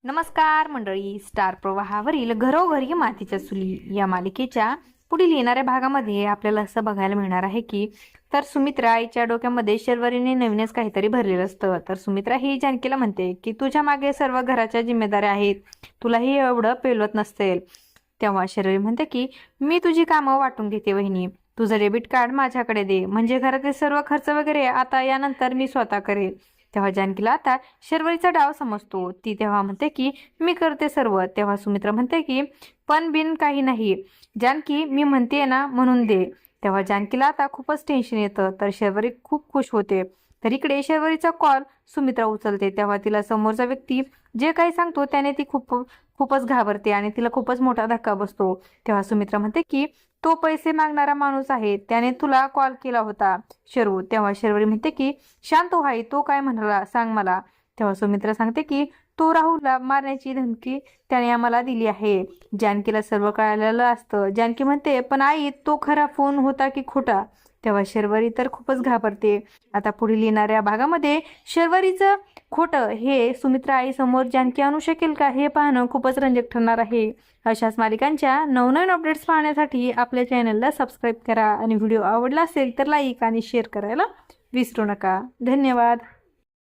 नमस्कार मंडळी, स्टार प्रवाहावरील घरोघरी मातीच्या चुली या मालिकेच्या पुढील येणाऱ्या भागामध्ये आपल्याला असं बघायला मिळणार आहे की सुमित्रा आईच्या डोक्यामध्ये शर्वरीने नवीनच काहीतरी भरलेलं असतं. तर सुमित्रा ही जानकीला म्हणते की तुझ्या मागे सर्व घराच्या जिम्मेदाऱ्या आहेत, तुलाही एवढं पेलवत नसतेल. तेव्हा शर्वरी म्हणते की मी तुझी कामं वाटून घेते वहिनी, तुझं डेबिट कार्ड माझ्याकडे दे, म्हणजे घरातील सर्व खर्च वगैरे आता यानंतर मी स्वतः करेल. तेव्हा जानकीला आता शर्वरीचा डाव समजतो. ती तेव्हा म्हणते की मी करते सर्व. तेव्हा सुमित्रा म्हणते की पण बिन काही नाही जानकी, मी म्हणते ना म्हणून दे. तेव्हा जानकीला आता खूपच टेन्शन येतं. तर शर्वरी खूप खुश होते. तर इकडे शर्वरीचा कॉल सुमित्रा उचलते. तेव्हा तिला समोरचा व्यक्ती जे काही सांगतो त्याने ती खूपच घाबरते आणि तिला खूपच मोठा धक्का बसतो. तेव्हा सुमित्रा म्हणते की तो पैसे मागणारा माणूस आहे, त्याने तुला कॉल केला होता शर्वू. तेव्हा शर्वरी म्हणते की शांत हो आई, तो काय म्हणाला सांग मला. तेव्हा सुमित्रा सांगते की तो राहुलला मारण्याची धमकी त्याने आम्हाला दिली आहे. जानकीला सर्व कळालेलं असतं. जानकी म्हणते पण आई, तो खरा फोन होता की खोटा. तेव्हा शर्वरी तर खूपच घाबरते. आता पुढील येणाऱ्या भागामध्ये शर्वरीचं खोटं हे सुमित्रा आई समोर जानकी आणू शकेल का, हे पाहणं खूपच रंजक ठरणार आहे. अशाच मालिकांच्या नवनवीन अपडेट्स पाहण्यासाठी आपल्या चॅनलला सबस्क्राईब करा आणि व्हिडिओ आवडला असेल तर लाईक आणि शेअर करायला विसरू नका. धन्यवाद.